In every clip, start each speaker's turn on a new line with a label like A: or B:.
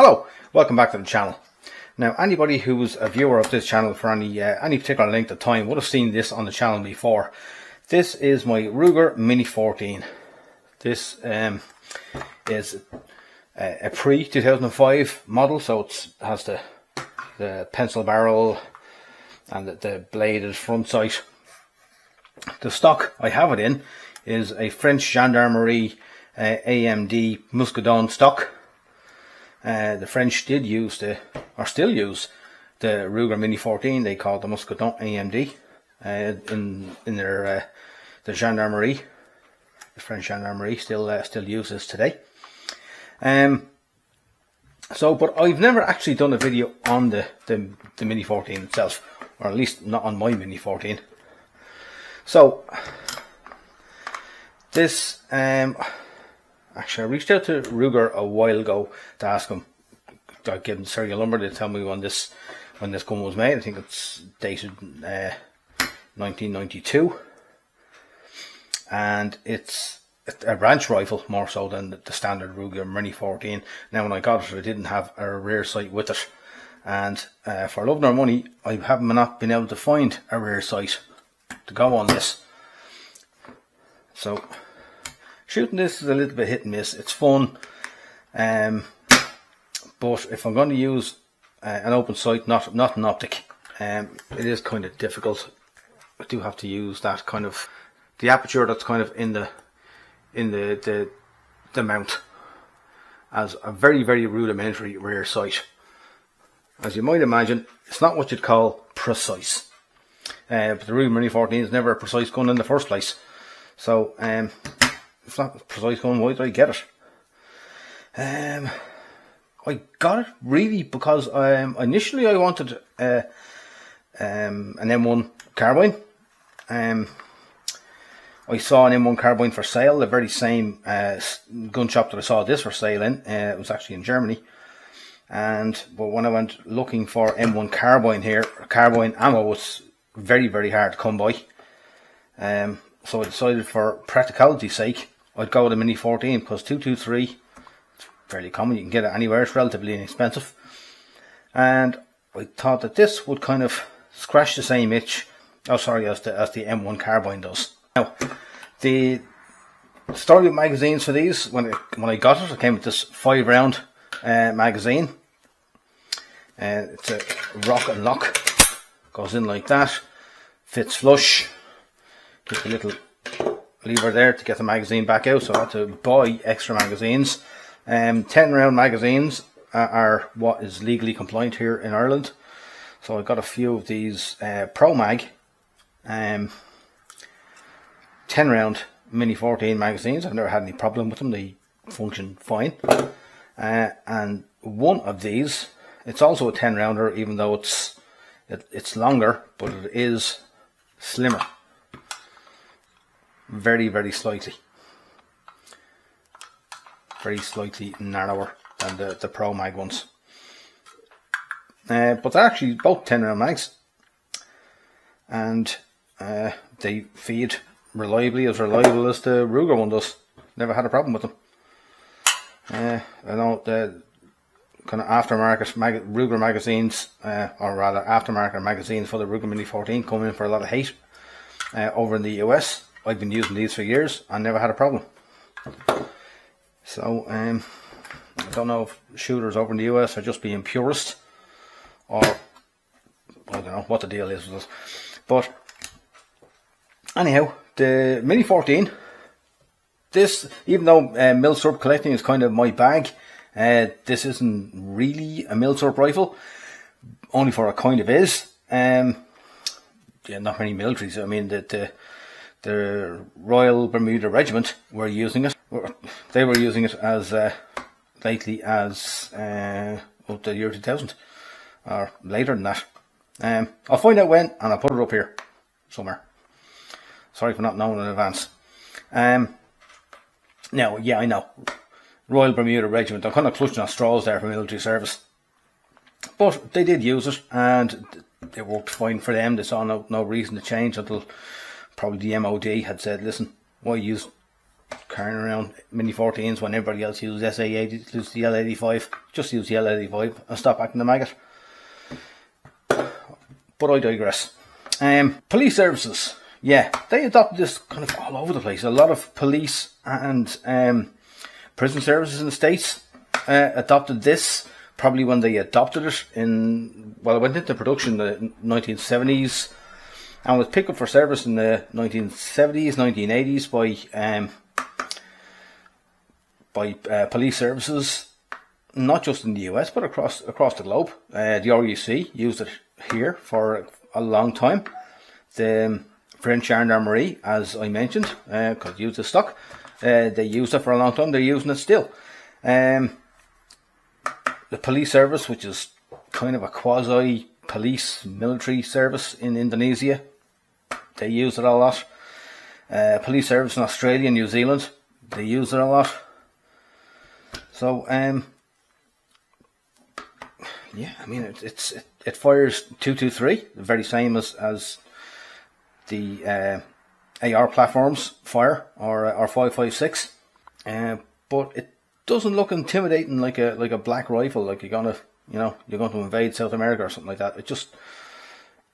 A: Hello, welcome back to the channel. Now, anybody who's a viewer of this channel for any particular length of time would have seen this on the channel before. This is my Ruger Mini 14. This is a pre-2005 model, so it has the pencil barrel and the bladed front sight. The stock I have it in is a French Gendarmerie AMD Muscadon stock. The French did use still use the Ruger Mini 14. They called the Muscadon AMD in their the Gendarmerie. The French Gendarmerie still uses today. But I've never actually done a video on the Mini 14 itself, or at least not on my Mini 14. So this actually, I reached out to Ruger a while ago to ask him. I gave them the serial number to tell me when this gun was made. I think it's dated 1992, and it's a branch rifle more so than the standard Ruger Mini 14. Now, when I got it, I didn't have a rear sight with it, and for love nor money, I have not been able to find a rear sight to go on this. So shooting this is a little bit hit and miss. It's fun, but if I'm going to use an open sight, not an optic, it is kind of difficult. I do have to use that kind of the aperture that's kind of in the mount as a very, very rudimentary rear sight. As you might imagine, it's not what you'd call precise. But the Ruger Mini 14 is never a precise gun in the first place. So it's not a precise gun. Why did I get it? I got it really because initially I wanted an M1 carbine. I saw an M1 carbine for sale, the very same gun shop that I saw this for sale in. It was actually in Germany. But when I went looking for M1 carbine here, carbine ammo was very, very hard to come by. So I decided, for practicality's sake, I'd go with a Mini 14 because 223, it's fairly common, you can get it anywhere, it's relatively inexpensive. And I thought that this would kind of scratch the same itch, as the M1 carbine does. Now, the story with magazines for these, when I got it, it came with this 5-round magazine. It's a rock and lock, goes in like that, fits flush. Just a little lever there to get the magazine back out, so I had to buy extra magazines. 10-round magazines are what is legally compliant here in Ireland, so I got a few of these Pro Mag 10-round Mini 14 magazines. I've never had any problem with them, they function fine. And one of these, it's also a 10-rounder, even though it's longer, but it is slimmer. Very, very slightly narrower than the Pro Mag ones. But they're actually both 10-round mags, and they feed reliably, as reliable as the Ruger one does. Never had a problem with them. I know the kind of aftermarket Ruger magazines, or rather aftermarket magazines for the Ruger Mini 14 come in for a lot of hate over in the US. I've been using these for years and never had a problem. So I don't know if shooters over in the US are just being purist, or I don't know what the deal is with it. But anyhow, the Mini 14, this, even though milsurp collecting is kind of my bag, this isn't really a milsurp rifle, only for it kind of is. Yeah, not many militaries. I mean, the Royal Bermuda Regiment were using it. They were using it as lately as the year 2000, or later than that. I'll find out when, and I'll put it up here somewhere. Sorry for not knowing in advance. Now, yeah, I know, Royal Bermuda Regiment, I'm kind of clutching at straws there for military service, but they did use it and it worked fine for them. They saw no reason to change until probably the MOD had said, listen, why use carrying around Mini 14s when everybody else used SA80, used the L85. Just use the L85 and stop acting the maggot. But I digress. Police services. Yeah, they adopted this kind of all over the place. A lot of police and prison services in the States adopted this. Probably when they adopted it it went into production in the 1970s and was picked up for service in the 1970s, 1980s by police services, not just in the US but across the globe. The RUC used it here for a long time. The French Gendarmerie, as I mentioned, because used the stock, they used it for a long time. They're using it still. The police service, which is kind of a quasi-police military service in Indonesia, they use it a lot. Police service in Australia and New Zealand, they use it a lot. So, yeah, I mean, it fires 223, the very same as the AR platforms fire, or 5.56, but it doesn't look intimidating like a black rifle, like you're going to invade South America or something like that.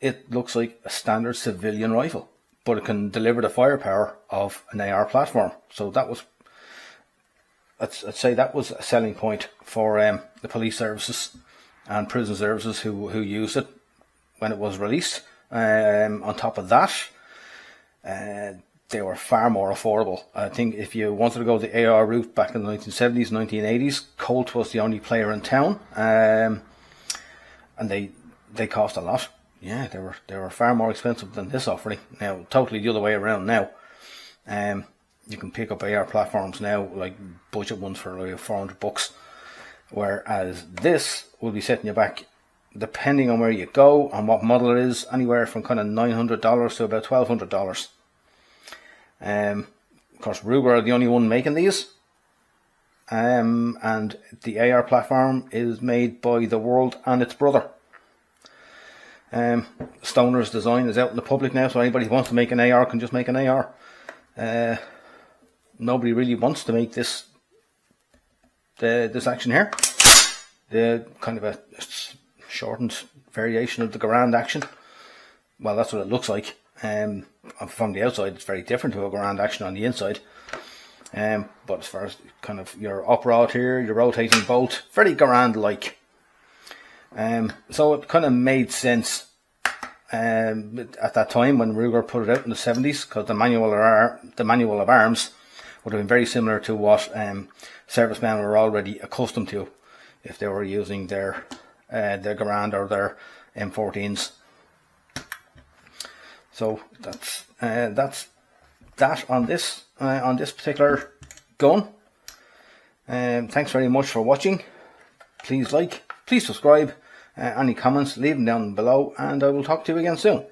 A: It looks like a standard civilian rifle, but it can deliver the firepower of an AR platform. So I'd say that was a selling point for the police services and prison services who used it when it was released. On top of that, they were far more affordable. I think if you wanted to go the AR route back in the 1970s, 1980s, Colt was the only player in town, and they cost a lot. Yeah, they were far more expensive than this offering. Now, totally the other way around now. You can pick up AR platforms now, like budget ones for like $400, whereas this will be setting you back, depending on where you go and what model it is, anywhere from kind of $900 to about $1,200. Of course, Ruger are the only one making these, and the AR platform is made by the World and its brother. Stoner's design is out in the public now, so anybody who wants to make an AR can just make an AR. Nobody really wants to make this action here. The kind of a shortened variation of the Garand action. Well, that's what it looks like. From the outside, it's very different to a Garand action on the inside. But as far as kind of your uprod here, your rotating bolt, very Garand-like. So it kind of made sense at that time when Ruger put it out in the 70s, because the manual of arms would have been very similar to what servicemen were already accustomed to if they were using their Garand or their M14s. So that's that on this particular gun. Thanks very much for watching. Please like, please subscribe. Any comments, leave them down below, and I will talk to you again soon.